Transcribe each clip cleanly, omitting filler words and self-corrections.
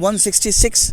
166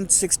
16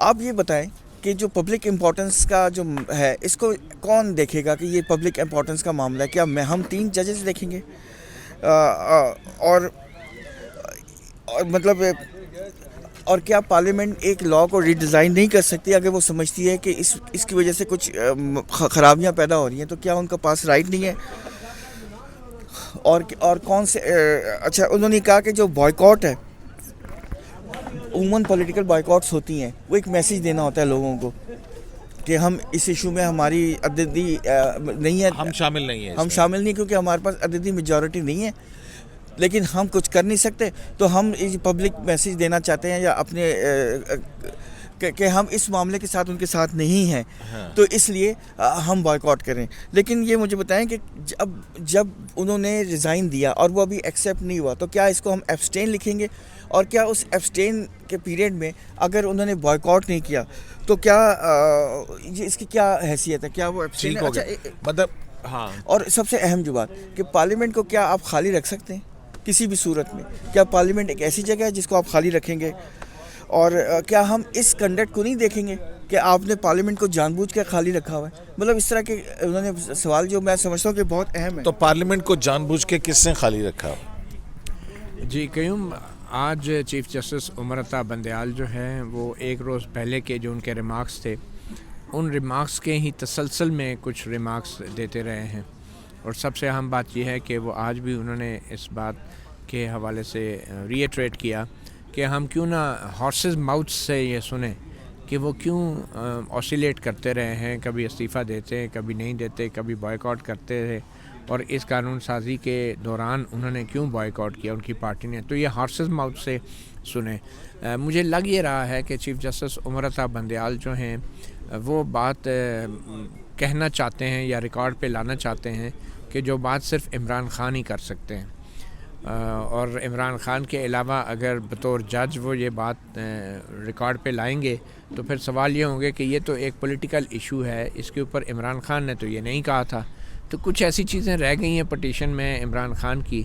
آپ یہ بتائیں کہ جو پبلک امپورٹنس کا جو ہے اس کو کون دیکھے گا کہ یہ پبلک امپورٹنس کا معاملہ ہے؟ کیا ہم 3 ججز دیکھیں گے اور مطلب اور کیا پارلیمنٹ ایک لاء کو ری ڈیزائن نہیں کر سکتی اگر وہ سمجھتی ہے کہ اس کی وجہ سے کچھ خرابیاں پیدا ہو رہی ہیں؟ تو کیا ان کا پاس رائٹ نہیں ہے؟ اور کون سے اچھا انہوں نے کہا کہ جو بائیکاٹ ہے، عموماً پولیٹیکل بائیکاٹس ہوتی ہیں، وہ ایک میسیج دینا ہوتا ہے لوگوں کو کہ ہم اس ایشو میں ہماری عددی نہیں ہے، ہم شامل نہیں ہیں، ہم شامل نہیں کیونکہ ہمارے پاس عددی میجورٹی نہیں ہے، لیکن ہم کچھ کر نہیں سکتے، تو ہم پبلک میسیج دینا چاہتے ہیں یا اپنے کہ ہم اس معاملے کے ساتھ ان کے ساتھ نہیں ہیں، تو اس لیے ہم بائیکاٹ کریں۔ لیکن یہ مجھے بتائیں کہ جب انہوں نے ریزائن دیا اور وہ ابھی ایکسیپٹ نہیں ہوا، تو کیا اس کو ہم ایبسٹین لکھیں گے؟ اور کیا اس ایبسٹین کے پیریڈ میں اگر انہوں نے بائیکاٹ نہیں کیا تو کیا یہ اس کی کیا حیثیت ہے؟ کیا وہ ایبسٹین ٹھیک ہو گیا مطلب؟ ہاں، اور سب سے اہم جو بات کہ پارلیمنٹ کو کیا آپ خالی رکھ سکتے ہیں کسی بھی صورت میں؟ کیا پارلیمنٹ ایک ایسی جگہ ہے جس کو آپ خالی رکھیں گے؟ اور کیا ہم اس کنڈکٹ کو نہیں دیکھیں گے کہ آپ نے پارلیمنٹ کو جان بوجھ کے خالی رکھا ہوا ہے؟ مطلب اس طرح کے انہوں نے سوال جو میں سمجھتا ہوں کہ بہت اہم ہے۔ تو پارلیمنٹ کو جان بوجھ کے کس نے خالی رکھا؟ جی قیوم، آج چیف جسٹس عمر عطا بندیال جو ہیں وہ ایک روز پہلے کے جو ان کے ریمارکس تھے، ان ریمارکس کے ہی تسلسل میں کچھ ریمارکس دیتے رہے ہیں، اور سب سے اہم بات یہ ہے کہ وہ آج بھی انہوں نے اس بات کے حوالے سے ری ایٹریٹ کیا کہ ہم کیوں نہ ہارسز ماؤتھ سے یہ سنیں کہ وہ کیوں اوسیلیٹ کرتے رہے ہیں، کبھی استعفیٰ دیتے ہیں، کبھی نہیں دیتے، کبھی بائیکاٹ کرتے رہے، اور اس قانون سازی کے دوران انہوں نے کیوں بائیکاٹ کیا ان کی پارٹی نے، تو یہ ہارسز ماؤتھ سے سنیں۔ مجھے لگ یہ رہا ہے کہ چیف جسٹس عمر عطا بندیال جو ہیں وہ بات کہنا چاہتے ہیں یا ریکارڈ پہ لانا چاہتے ہیں کہ جو بات صرف عمران خان ہی کر سکتے ہیں، اور عمران خان کے علاوہ اگر بطور جج وہ یہ بات ریکارڈ پہ لائیں گے تو پھر سوال یہ ہوں گے کہ یہ تو ایک پولیٹیکل ایشو ہے، اس کے اوپر عمران خان نے تو یہ نہیں کہا تھا۔ تو کچھ ایسی چیزیں رہ گئی ہیں پٹیشن میں عمران خان کی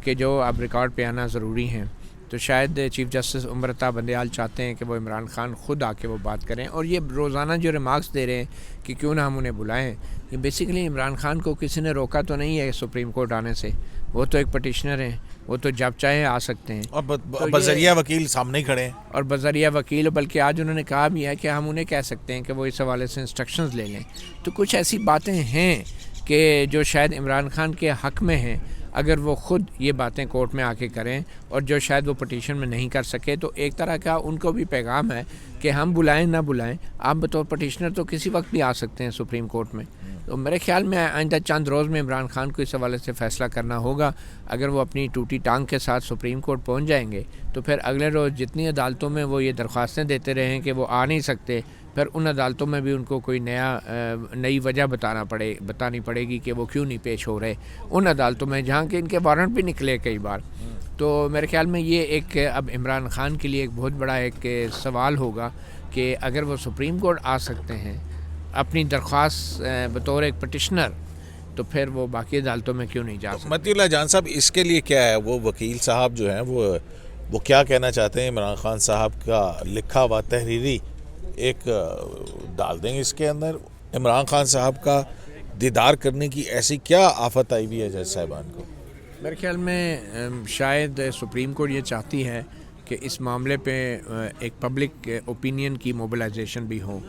کہ جو اب ریکارڈ پہ آنا ضروری ہیں، تو شاید چیف جسٹس عمر عطا بندیال چاہتے ہیں کہ وہ عمران خان خود آ کے وہ بات کریں، اور یہ روزانہ جو ریمارکس دے رہے ہیں کہ کیوں نہ ہم انہیں بلائیں، یہ بیسیکلی عمران خان کو کسی نے روکا تو نہیں ہے سپریم کورٹ آنے سے، وہ تو ایک پٹیشنر ہیں، وہ تو جب چاہے آ سکتے ہیں، اور بذریعہ وکیل سامنے ہی کھڑے ہیں، اور بذریعہ وکیل، بلکہ آج انہوں نے کہا بھی ہے کہ ہم انہیں کہہ سکتے ہیں کہ وہ اس حوالے سے انسٹرکشنز لے لیں۔ تو کچھ ایسی باتیں ہیں کہ جو شاید عمران خان کے حق میں ہیں، اگر وہ خود یہ باتیں کورٹ میں آ کے کریں، اور جو شاید وہ پٹیشن میں نہیں کر سکے، تو ایک طرح کا ان کو بھی پیغام ہے کہ ہم بلائیں نہ بلائیں، آپ بطور پٹیشنر تو کسی وقت بھی آ سکتے ہیں سپریم کورٹ میں۔ تو میرے خیال میں آئندہ چند روز میں عمران خان کو اس حوالے سے فیصلہ کرنا ہوگا۔ اگر وہ اپنی ٹوٹی ٹانگ کے ساتھ سپریم کورٹ پہنچ جائیں گے تو پھر اگلے روز جتنی عدالتوں میں وہ یہ درخواستیں دیتے رہے ہیں کہ وہ آ نہیں سکتے، پھر ان عدالتوں میں بھی ان کو کوئی نئی وجہ بتانی پڑے گی کہ وہ کیوں نہیں پیش ہو رہے ان عدالتوں میں جہاں کہ ان کے وارنٹ بھی نکلے کئی بار۔ تو میرے خیال میں یہ ایک اب عمران خان کے لیے ایک بہت بڑا ایک سوال ہوگا کہ اگر وہ سپریم کورٹ آ سکتے ہیں اپنی درخواست بطور ایک پٹیشنر، تو پھر وہ باقی عدالتوں میں کیوں نہیں جا سکتے؟ متی اللہ جان صاحب، اس کے لیے کیا ہے، وہ وکیل صاحب جو ہیں وہ کیا کہنا چاہتے ہیں؟ عمران خان صاحب کا لکھا ہوا تحریری ایک ڈال دیں اس کے اندر، عمران خان صاحب کا دیدار کرنے کی ایسی کیا آفت آئی ہوئی ہے جج صاحبان کو؟ میرے خیال میں شاید سپریم کورٹ یہ چاہتی ہے کہ اس معاملے پہ ایک پبلک اوپینین کی موبلائزیشن بھی ہو،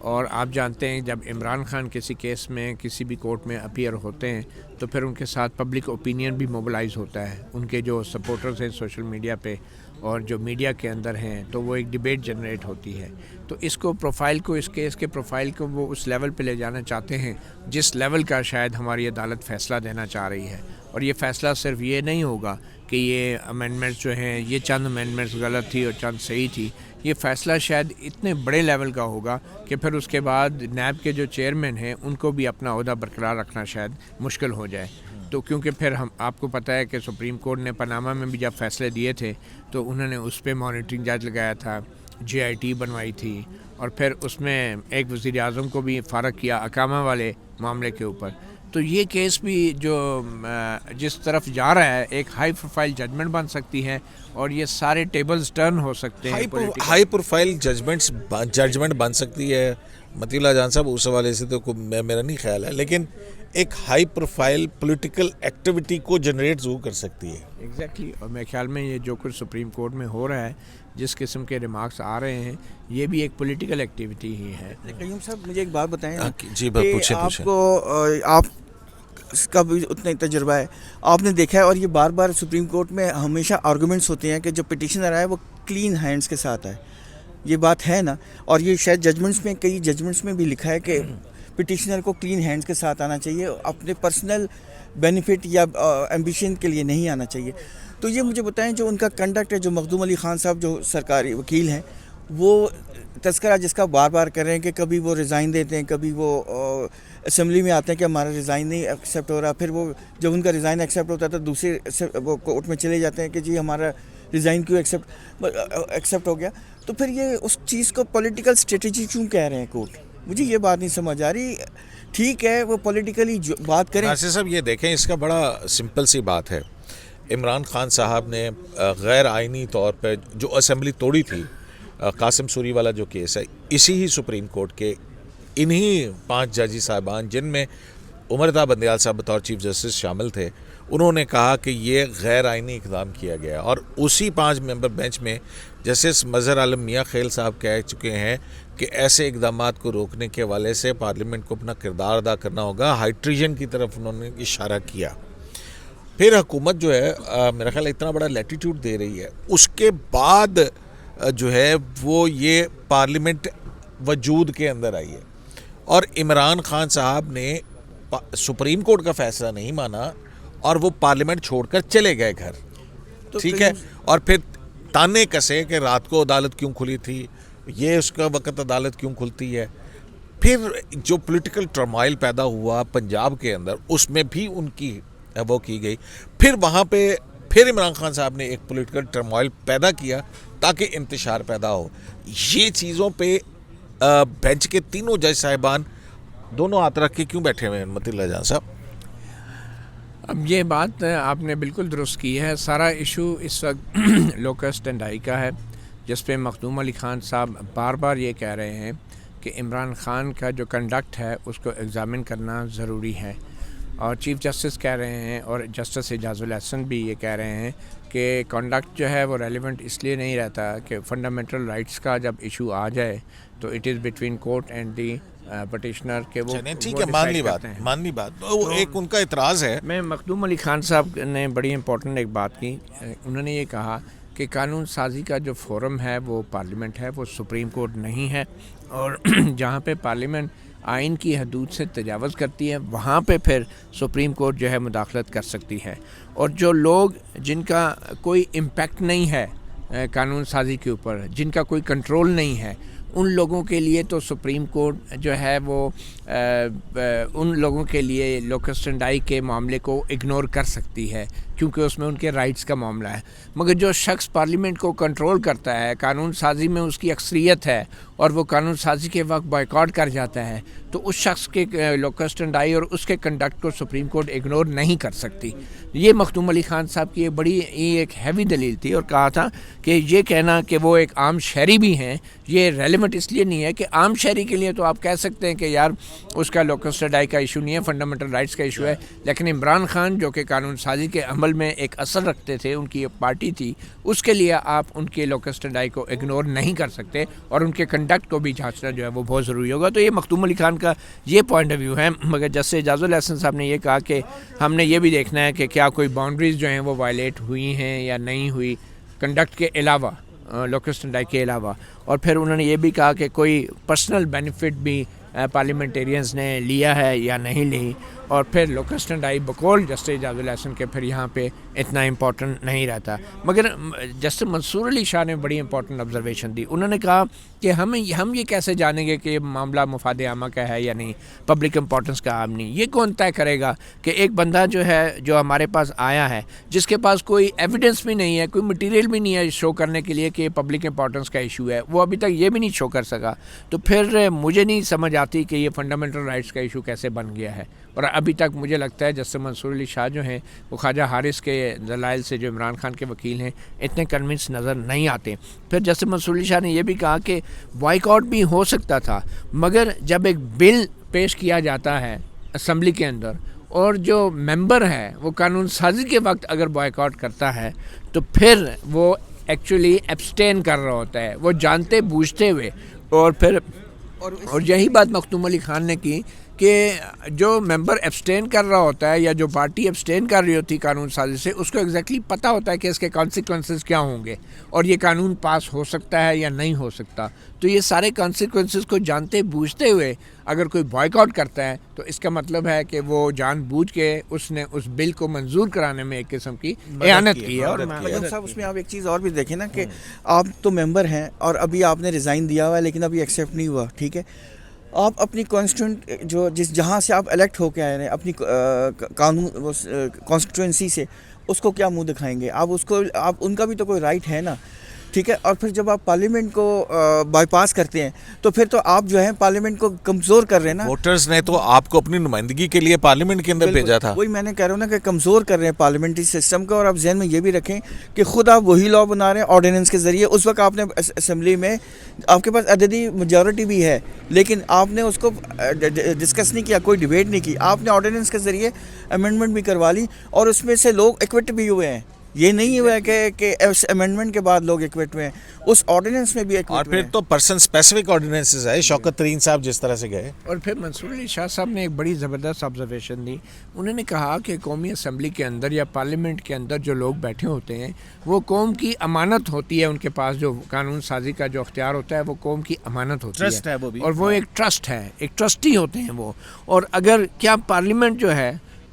اور آپ جانتے ہیں جب عمران خان کسی کیس میں کسی بھی کورٹ میں اپیئر ہوتے ہیں تو پھر ان کے ساتھ پبلک اوپینین بھی موبلائز ہوتا ہے، ان کے جو سپورٹرز ہیں سوشل میڈیا پہ اور جو میڈیا کے اندر ہیں، تو وہ ایک ڈیبیٹ جنریٹ ہوتی ہے۔ تو اس کو پروفائل کو، اس کیس کے پروفائل کو وہ اس لیول پہ لے جانا چاہتے ہیں جس لیول کا شاید ہماری عدالت فیصلہ دینا چاہ رہی ہے، اور یہ فیصلہ صرف یہ نہیں ہوگا کہ یہ امینڈمنٹس جو ہیں، یہ چند امینڈمنٹس غلط تھی اور چند صحیح تھی، یہ فیصلہ شاید اتنے بڑے لیول کا ہوگا کہ پھر اس کے بعد نیب کے جو چیئرمین ہیں ان کو بھی اپنا عہدہ برقرار رکھنا شاید مشکل ہو جائے۔ تو کیونکہ پھر آپ کو پتہ ہے کہ سپریم کورٹ نے پاناما میں بھی جب فیصلے دیے تھے تو انہوں نے اس پہ مانیٹرنگ جج لگایا تھا، GIT بنوائی تھی، اور پھر اس میں ایک وزیر اعظم کو بھی فارغ کیا اقامہ والے معاملے کے اوپر۔ تو یہ کیس بھی جو جس طرف جا رہا ہے ایک ہائی پروفائل ججمنٹ بن سکتی ہے اور یہ سارے ٹیبلز ٹرن ہو سکتے ہیں. ہائی پروفائل ججمنٹ بن سکتی ہے متی اللہ جان صاحب, اس حوالے سے تو میرا نہیں خیال ہے, لیکن ایک ہائی پروفائل پولیٹیکل ایکٹیویٹی کو جنریٹ ضرور کر سکتی ہے. ایگزیکٹلی. اور میرے خیال میں یہ جو کچھ سپریم کورٹ میں ہو رہا ہے, جس قسم کے ریمارکس آ رہے ہیں, یہ بھی ایک پولیٹیکل ایکٹیویٹی ہی ہے. قیوم صاحب مجھے ایک بات بتائیں جی کہ پوچھیں. آپ کو آپ کا بھی اتنا ہی تجربہ ہے, آپ نے دیکھا ہے اور یہ بار بار سپریم کورٹ میں ہمیشہ آرگومنٹس ہوتے ہیں کہ جو پٹیشنر آئے وہ کلین ہینڈز کے ساتھ آئے, یہ بات ہے نا, اور یہ شاید ججمنٹس میں کئی ججمنٹس میں بھی لکھا ہے کہ پٹیشنر کو کلین ہینڈز کے ساتھ آنا چاہیے, اپنے پرسنل بینیفٹ یا ایمبیشن کے لیے نہیں آنا چاہیے. تو یہ مجھے بتائیں جو ان کا کنڈکٹ ہے, جو مخدوم علی خان صاحب جو سرکاری وکیل ہیں, وہ تذکرہ جس کا بار بار کر رہے ہیں کہ کبھی وہ ریزائن دیتے ہیں, کبھی وہ اسمبلی میں آتے ہیں کہ ہمارا ریزائن نہیں ایکسیپٹ ہو رہا, پھر وہ جب ان کا ریزائن ایکسیپٹ ہوتا ہے تو دوسرے وہ کورٹ میں چلے جاتے ہیں کہ جی ہمارا ریزائن کیوں ایکسیپٹ ہو گیا. تو پھر یہ اس چیز کو پولیٹیکل اسٹریٹجی کیوں کہہ رہے ہیں کورٹ, مجھے یہ بات نہیں سمجھ آ رہی. ٹھیک ہے وہ پولیٹیکلی بات کریں. ناصر صاحب یہ دیکھیں, اس کا بڑا سمپل سی بات ہے. عمران خان صاحب نے غیر آئینی طور پہ جو اسمبلی توڑی تھی, قاسم سوری والا جو کیس ہے, اسی ہی سپریم کورٹ کے انہی 5 ججی صاحبان جن میں امرتا بندیال صاحب بطور چیف جسٹس شامل تھے, انہوں نے کہا کہ یہ غیر آئینی اقدام کیا گیا. اور اسی 5 ممبر بینچ میں جسٹس مظہر عالم میاں خیل صاحب کہہ چکے ہیں کہ ایسے اقدامات کو روکنے کے حوالے سے پارلیمنٹ کو اپنا کردار ادا کرنا ہوگا. ہائیٹریجن کی طرف انہوں نے اشارہ کیا. پھر حکومت جو ہے میرا خیال اتنا بڑا لیٹیٹیوڈ دے رہی ہے, اس کے بعد جو ہے وہ یہ پارلیمنٹ وجود کے اندر آئی ہے, اور عمران خان صاحب نے سپریم کورٹ کا فیصلہ نہیں مانا اور وہ پارلیمنٹ چھوڑ کر چلے گئے گھر. ٹھیک ہے, اور پھر تانے کسے کہ رات کو عدالت کیوں کھلی تھی, یہ اس کا وقت عدالت کیوں کھلتی ہے. پھر جو پولیٹیکل ٹرمائل پیدا ہوا پنجاب کے اندر, اس میں بھی ان کی وہ کی گئی. پھر وہاں پہ پھر عمران خان صاحب نے ایک پولیٹیکل ٹرمائل پیدا کیا تاکہ انتشار پیدا ہو. یہ چیزوں پہ بینچ کے تینوں جج صاحبان دونوں ہاتھ رکھ کے کیوں بیٹھے ہوئے ہیں متی اللہ جان صاحب؟ اب یہ بات آپ نے بالکل درست کی ہے. سارا ایشو اس وقت لوکس ٹنڈائی کا ہے, جس پہ مخدوم علی خان صاحب بار بار یہ کہہ رہے ہیں کہ عمران خان کا جو کنڈکٹ ہے اس کو ایگزامن کرنا ضروری ہے. اور چیف جسٹس کہہ رہے ہیں اور جسٹس اعجاز الاحسن بھی یہ کہہ رہے ہیں کہ کنڈکٹ جو ہے وہ ریلیونٹ اس لیے نہیں رہتا کہ فنڈامنٹل رائٹس کا جب ایشو آ جائے تو it is between court and the petitioner کے وہ ٹھیک ہے, مان لی بات. وہ ایک ان کا اعتراض ہے. میں مخدوم علی خان صاحب نے بڑی امپورٹنٹ ایک بات کی. انہوں نے یہ کہا کہ قانون سازی کا جو فورم ہے وہ پارلیمنٹ ہے, وہ سپریم کورٹ نہیں ہے, اور جہاں پہ پارلیمنٹ آئین کی حدود سے تجاوز کرتی ہے وہاں پہ پھر سپریم کورٹ جو ہے مداخلت کر سکتی ہے. اور جو لوگ جن کا کوئی امپیکٹ نہیں ہے قانون سازی کے اوپر, جن کا کوئی کنٹرول نہیں ہے, ان لوگوں کے لیے تو سپریم کورٹ جو ہے وہ ان لوگوں کے لیے لوکس ٹنڈائی کے معاملے کو اگنور کر سکتی ہے کیونکہ اس میں ان کے رائٹس کا معاملہ ہے. مگر جو شخص پارلیمنٹ کو کنٹرول کرتا ہے, قانون سازی میں اس کی اکثریت ہے اور وہ قانون سازی کے وقت بائیکاٹ کر جاتا ہے, تو اس شخص کے لوکس ٹنڈائی اور اس کے کنڈکٹ کو سپریم کورٹ اگنور نہیں کر سکتی. یہ مخدوم علی خان صاحب کی بڑی ایک ہیوی دلیل تھی, اور کہا تھا کہ یہ کہنا کہ وہ ایک عام شہری بھی ہیں یہ ریلیونٹ اس لیے نہیں ہے کہ عام شہری کے لیے تو آپ کہہ سکتے ہیں کہ یار اس کا لوکس ٹنڈائی کا ایشو نہیں ہے, فنڈامنٹل رائٹس کا ایشو ہے, لیکن عمران خان جو کہ قانون سازی کے عمل میں ایک اثر رکھتے تھے, ان کی ایک پارٹی تھی, اس کے لیے آپ ان کے لوکس ٹنڈائی کو اگنور نہیں کر سکتے اور ان کے کنڈکٹ کو بھی جانچنا جو ہے وہ بہت ضروری ہوگا. تو یہ مخدوم علی خان کا یہ پوائنٹ آف ویو ہے. مگر جیسے اعجاز الاحسن صاحب نے یہ کہا کہ ہم نے یہ بھی دیکھنا ہے کہ کیا کوئی باؤنڈریز جو ہیں وہ وائلیٹ ہوئی ہیں یا نہیں ہوئی کنڈکٹ کے علاوہ, لوکس ٹنڈائی کے علاوہ. اور پھر انہوں نے یہ بھی کہا کہ کوئی پرسنل بینیفٹ بھی پارلیمنٹیرینز نے لیا ہے یا نہیں لی. اور پھر لوکس ٹنڈائی بقول جسٹس اعجاز الاحسن کے پھر یہاں پہ اتنا امپورٹنٹ نہیں رہتا. مگر جسٹس منصور علی شاہ نے بڑی امپورٹنٹ آبزرویشن دی. انہوں نے کہا کہ ہم یہ کیسے جانیں گے کہ یہ معاملہ مفاد عامہ کا ہے یا نہیں, پبلک امپورٹنس کا عام نہیں. یہ کون طے کرے گا کہ ایک بندہ جو ہے جو ہمارے پاس آیا ہے جس کے پاس کوئی ایویڈنس بھی نہیں ہے, کوئی مٹیریل بھی نہیں ہے شو کرنے کے لیے کہ یہ پبلک امپورٹنس کا ایشو ہے, وہ ابھی تک یہ بھی نہیں شو کر سکا, تو پھر مجھے نہیں سمجھ آتی کہ یہ فنڈامنٹل رائٹس کا ایشو کیسے بن گیا ہے. اور ابھی تک مجھے لگتا ہے جسٹس منصور علی شاہ جو ہیں وہ خواجہ حارث کے دلائل سے, جو عمران خان کے وکیل ہیں, اتنے کنونس نظر نہیں آتے. پھر جسٹس منصور علی شاہ نے یہ بھی کہا کہ بائیکاٹ بھی ہو سکتا تھا, مگر جب ایک بل پیش کیا جاتا ہے اسمبلی کے اندر اور جو ممبر ہے وہ قانون سازی کے وقت اگر بائیکاٹ کرتا ہے تو پھر وہ ایکچولی ایبسٹین کر رہا ہوتا ہے, وہ جانتے بوجھتے ہوئے. اور یہی بات مختوم علی خان نے کی کہ جو ممبر ایبسٹین کر رہا ہوتا ہے یا جو پارٹی ایبسٹین کر رہی ہوتی قانون سازی سے, اس کو ایگزیکٹلی پتہ ہوتا ہے کہ اس کے کانسیکوینسز کیا ہوں گے اور یہ قانون پاس ہو سکتا ہے یا نہیں ہو سکتا. تو یہ سارے کانسیکوینسز کو جانتے بوجھتے ہوئے اگر کوئی بائیک آؤٹ کرتا ہے تو اس کا مطلب ہے کہ وہ جان بوجھ کے اس نے اس بل کو منظور کرانے میں ایک قسم کی اعانت کی ہے. اور صاحب اس میں آپ ایک چیز اور بھی دیکھیں نا کہ آپ تو ممبر ہیں اور ابھی آپ نے ریزائن دیا ہوا ہے لیکن ابھی ایکسیپٹ نہیں ہوا, ٹھیک ہے, آپ اپنی کانسٹیٹوئنٹ جو جہاں سے آپ الیکٹ ہو کے آئے ہیں اپنی قانون کانسٹیٹوئنسی سے, اس کو کیا منہ دکھائیں گے آپ؟ اس کو آپ ان کا بھی تو کوئی رائٹ ہے نا, ٹھیک ہے. اور پھر جب آپ پارلیمنٹ کو بائی پاس کرتے ہیں تو پھر تو آپ جو ہے پارلیمنٹ کو کمزور کر رہے ہیں نا. ووٹرز نے تو آپ کو اپنی نمائندگی کے لیے پارلیمنٹ کے اندر بھیجا تھا. وہی میں نے کہہ رہا ہوں نا کہ کمزور کر رہے ہیں پارلیمنٹری سسٹم کو. اور آپ ذہن میں یہ بھی رکھیں کہ خود آپ وہی لا بنا رہے ہیں آرڈیننس کے ذریعے. اس وقت آپ نے اسمبلی میں آپ کے پاس عددی میجورٹی بھی ہے لیکن آپ نے اس کو ڈسکس نہیں کیا, کوئی ڈیبیٹ نہیں کی, آپ نے آرڈیننس کے ذریعے امینڈمنٹ بھی کروا لی اور اس میں سے لوگ ایکوٹ بھی ہوئے ہیں. یہ نہیں ہوا ہے کہ امینڈمنٹ کے بعد لوگ ایکوٹ ہوئے ہیں, اس آرڈیننس میں بھی ایکوٹ. اور پھر تو پرسن اسپیسیفک آرڈیننسز ہے. شوکت ترین صاحب جس طرح سے گئے. اور پھر منصور علی شاہ صاحب نے ایک بڑی زبردست آبزرویشن دی. انہوں نے کہا کہ قومی اسمبلی کے اندر یا پارلیمنٹ کے اندر جو لوگ بیٹھے ہوتے ہیں وہ قوم کی امانت ہوتی ہے, ان کے پاس جو قانون سازی کا جو اختیار ہوتا ہے وہ قوم کی امانت ہوتی ہے اور وہ ایک ٹرسٹ ہے, ایک ٹرسٹی ہوتے ہیں وہ. اور اگر کیا پارلیمنٹ جو ہے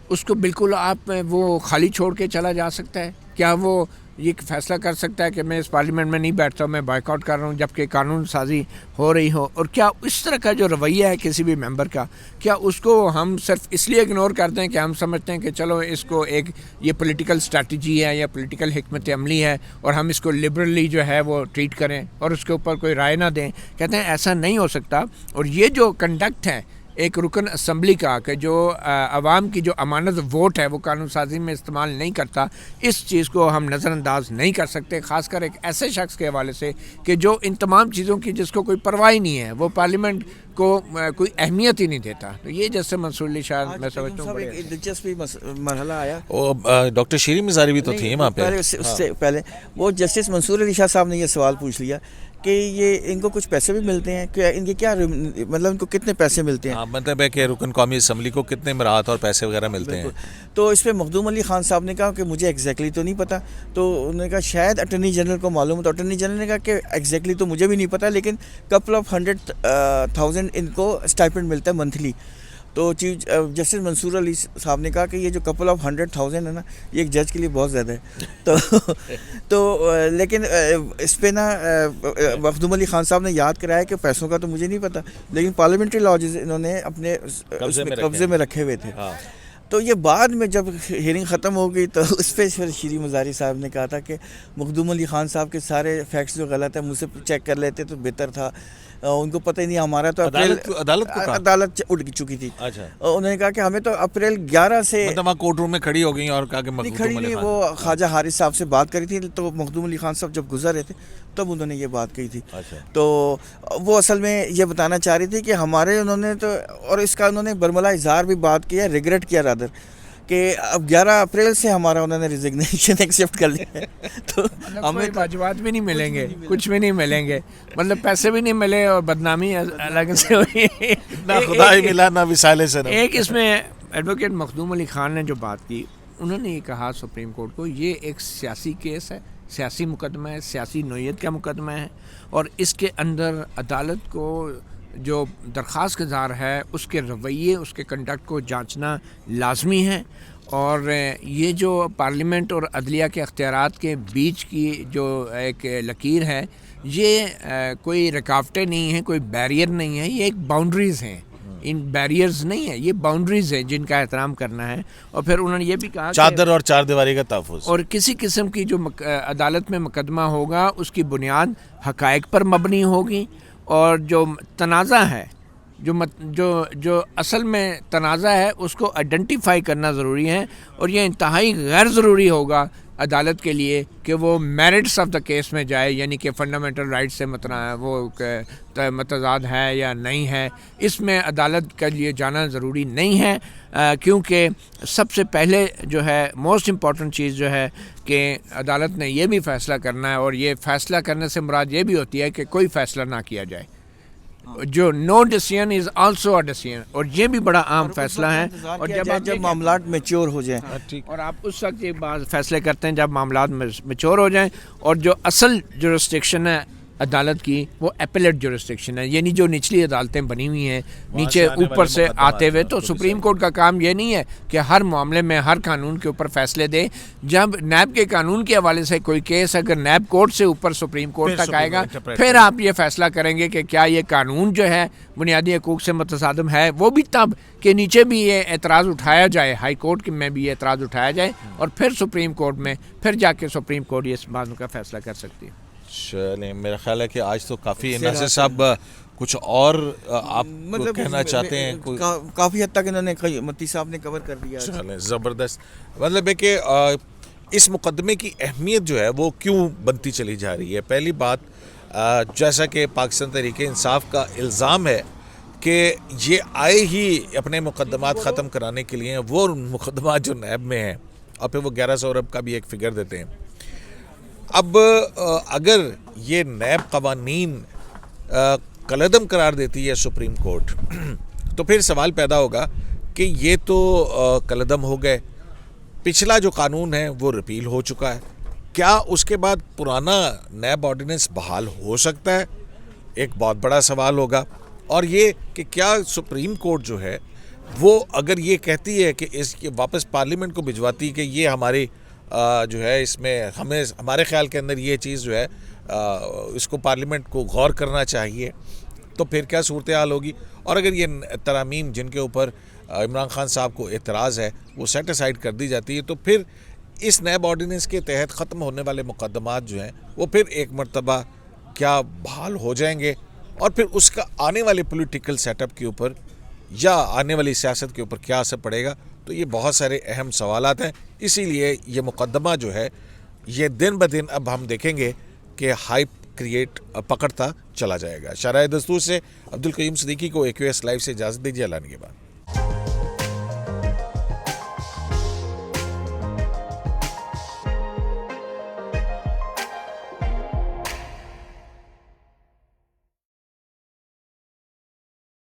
اس کو بالکل آپ وہ خالی چھوڑ کے چلا جا سکتا ہے؟ کیا وہ یہ فیصلہ کر سکتا ہے کہ میں اس پارلیمنٹ میں نہیں بیٹھتا ہوں, میں بائیک آؤٹ کر رہا ہوں جبکہ قانون سازی ہو رہی ہو؟ اور کیا اس طرح کا جو رویہ ہے کسی بھی ممبر کا, کیا اس کو ہم صرف اس لیے اگنور کرتے ہیں کہ ہم سمجھتے ہیں کہ چلو اس کو ایک یہ پولیٹیکل اسٹریٹجی ہے یا پولیٹیکل حکمت عملی ہے اور ہم اس کو لبرلی جو ہے وہ ٹریٹ کریں اور اس کے اوپر کوئی رائے نہ دیں؟ کہتے ہیں ایسا نہیں ہو سکتا. اور یہ جو کنڈکٹ ہے ایک رکن اسمبلی کا کہ جو عوام کی جو امانت ووٹ ہے وہ قانون سازی میں استعمال نہیں کرتا, اس چیز کو ہم نظر انداز نہیں کر سکتے, خاص کر ایک ایسے شخص کے حوالے سے کہ جو ان تمام چیزوں کی جس کو کوئی پرواہ نہیں ہے, وہ پارلیمنٹ کو کوئی اہمیت ہی نہیں دیتا. تو یہ جیسے منصور علی شاہ میں سمجھتا ہوں ایک دلچسپی مرحلہ آیا. ڈاکٹر شیریں مزاری بھی تو تھی وہاں پہ. اس سے پہلے وہ جسٹس منصور علی شاہ صاحب نے یہ سوال پوچھ لیا کہ یہ ان کو کچھ پیسے بھی ملتے ہیں, کہ ان کے کیا مطلب ان کو کتنے پیسے ملتے ہیں؟ مطلب ہے کہ رکن قومی اسمبلی کو کتنے مراعات اور پیسے وغیرہ ملتے ہیں. تو اس پہ مخدوم علی خان صاحب نے کہا کہ مجھے ایگزیکٹلی تو نہیں پتہ. تو انہوں نے کہا شاید اٹارنی جنرل کو معلوم ہو. تو اٹارنی جنرل نے کہا کہ ایگزیکٹلی تو مجھے بھی نہیں پتہ لیکن کپل آف 100,000 ان کو اسٹائپنڈ ملتا ہے منتھلی. تو چیف جسٹس منصور علی صاحب نے کہا کہ یہ جو کپل آف 100,000 ہے نا یہ ایک جج کے لیے بہت زیادہ ہے. تو لیکن اس پہ نا مخدوم علی خان صاحب نے یاد کرایا کہ پیسوں کا تو مجھے نہیں پتہ لیکن پارلیمنٹری لاجز انہوں نے اپنے قبضے میں رکھے ہوئے تھے. تو یہ بعد میں جب ہیئرنگ ختم ہو گئی تو اس پہ شیریں مزاری صاحب نے کہا تھا کہ مخدوم علی خان صاحب کے سارے فیکٹس جو غلط ہیں مجھ سے چیک کر لیتے تو بہتر تھا. ان کو پتہ ہی نہیں, ہمارا تو عدالت اٹھ چکی تھی. انہوں نے کہا کہ ہمیں تو اپریل 11 سے کورٹ روم میں کھڑی ہو گئی اور کہا کہ کھڑی نہیں, وہ خواجہ حارث صاحب سے بات کری تھی. تو مخدوم علی خان صاحب جب گزر رہے تھے تب انہوں نے یہ بات کہی تھی. تو وہ اصل میں یہ بتانا چاہ رہی تھی کہ ہمارے انہوں نے تو, اور اس کا انہوں نے برملا اظہار بھی بات کیا, ریگریٹ کیا رادر, کہ اب 11 اپریل سے ہمارا انہوں نے ریزگنیشن ایکسیپٹ کر لیا ہے. تو ہمیں واجبات بھی نہیں ملیں گے, کچھ بھی نہیں ملیں گے, مطلب پیسے بھی نہیں ملے اور بدنامی الگ سے ہوئی, نہ خدا ہی ملا نہ وسالے سے. ایک اس میں ایڈوکیٹ مخدوم علی خان نے جو بات کی, انہوں نے یہ کہا سپریم کورٹ کو یہ ایک سیاسی کیس ہے, سیاسی مقدمہ ہے, سیاسی نوعیت کا مقدمہ ہے اور اس کے اندر عدالت کو جو درخواست گزار ہے اس کے رویے، اس کے کنڈکٹ کو جانچنا لازمی ہے، اور یہ جو پارلیمنٹ اور عدلیہ کے اختیارات کے بیچ کی جو ایک لکیر ہے، یہ کوئی رکاوٹیں نہیں ہیں، کوئی بیریئر نہیں ہے، یہ ایک باؤنڈریز ہیں، ان بیریئرز نہیں ہیں، یہ باؤنڈریز ہیں جن کا احترام کرنا ہے۔ اور پھر انہوں نے یہ بھی کہا چادر اور چار دیواری کا تحفظ، اور کسی قسم کی جو عدالت میں مقدمہ ہوگا اس کی بنیاد حقائق پر مبنی ہوگی، اور جو تنازع ہے، جو اصل میں تنازع ہے اس کو آئیڈینٹیفائی کرنا ضروری ہے، اور یہ انتہائی غیر ضروری ہوگا عدالت کے لیے کہ وہ میرٹس آف دا کیس میں جائے، یعنی کہ فنڈامنٹل رائٹ سے وہ متضاد ہے یا نہیں ہے، اس میں عدالت کے لیے جانا ضروری نہیں ہے، کیونکہ سب سے پہلے جو ہے موسٹ امپورٹنٹ چیز جو ہے کہ عدالت نے یہ بھی فیصلہ کرنا ہے، اور یہ فیصلہ کرنے سے مراد یہ بھی ہوتی ہے کہ کوئی فیصلہ نہ کیا جائے، جو no decision is also a decision, اور یہ بھی بڑا عام فیصلہ ہے۔ اور جب معاملات میچور ہو جائیں، اور آپ اس وقت یہ بات فیصلے کرتے ہیں جب معاملات میچور ہو جائیں، اور جو اصل جورسڈکشن ہے عدالت کی وہ ایپلیٹ جورسڈکشن ہے، یعنی جو نچلی عدالتیں بنی ہوئی ہیں نیچے اوپر سے آتے ہوئے، تو سپریم کورٹ کا کام یہ نہیں ہے کہ ہر معاملے میں ہر قانون کے اوپر فیصلے دے۔ جب نیب کے قانون کے حوالے سے کوئی کیس اگر نیب کورٹ سے اوپر سپریم کورٹ تک آئے گا، پھر آپ یہ فیصلہ کریں گے کہ کیا یہ قانون جو ہے بنیادی حقوق سے متصادم ہے، وہ بھی تب کہ نیچے بھی یہ اعتراض اٹھایا جائے، ہائی کورٹ میں بھی یہ اعتراض اٹھایا جائے، اور پھر سپریم کورٹ میں پھر جا کے سپریم کورٹ اس بات کا فیصلہ کر سکتی ہے۔ چلیں، میرا خیال ہے کہ آج تو کافی ناصر صاحب کچھ اور آپ کہنا چاہتے ہیں؟ کافی حد تک انہوں نے متی صاحب نے کور کر دیا۔ چلیں، زبردست، مطلب ہے کہ اس مقدمے کی اہمیت جو ہے وہ کیوں بنتی چلی جا رہی ہے۔ پہلی بات، جیسا کہ پاکستان تحریک انصاف کا الزام ہے کہ یہ آئے ہی اپنے مقدمات ختم کرانے کے لیے، وہ مقدمات جو نیب میں ہیں، اور پھر وہ 1100 ارب کا بھی ایک فگر دیتے ہیں۔ اب اگر یہ نیب قوانین کالعدم قرار دیتی ہے سپریم کورٹ، تو پھر سوال پیدا ہوگا کہ یہ تو کالعدم ہو گئے، پچھلا جو قانون ہے وہ ریپیل ہو چکا ہے، کیا اس کے بعد پرانا نیب آرڈیننس بحال ہو سکتا ہے؟ ایک بہت بڑا سوال ہوگا۔ اور یہ کہ کیا سپریم کورٹ جو ہے وہ اگر یہ کہتی ہے کہ اس کے واپس پارلیمنٹ کو بھجواتی کہ یہ ہماری جو ہے اس میں ہمارے خیال کے اندر یہ چیز جو ہے اس کو پارلیمنٹ کو غور کرنا چاہیے، تو پھر کیا صورتحال ہوگی؟ اور اگر یہ ترامیم جن کے اوپر عمران خان صاحب کو اعتراض ہے وہ سیٹ اسائیڈ کر دی جاتی ہے، تو پھر اس نیب آرڈیننس کے تحت ختم ہونے والے مقدمات جو ہیں وہ پھر ایک مرتبہ کیا بحال ہو جائیں گے، اور پھر اس کا آنے والے پولیٹیکل سیٹ اپ کے اوپر یا آنے والی سیاست کے اوپر کیا اثر پڑے گا؟ تو یہ بہت سارے اہم سوالات ہیں۔ اسی لیے یہ مقدمہ جو ہے یہ دن بدن اب ہم دیکھیں گے کہ ہائپ کریٹ پکڑتا چلا جائے گا۔ شرائع دستور سے عبدالقیوم صدیقی کو AQS لائیو سے اجازت دیجیے، اللہ نے کے بعد۔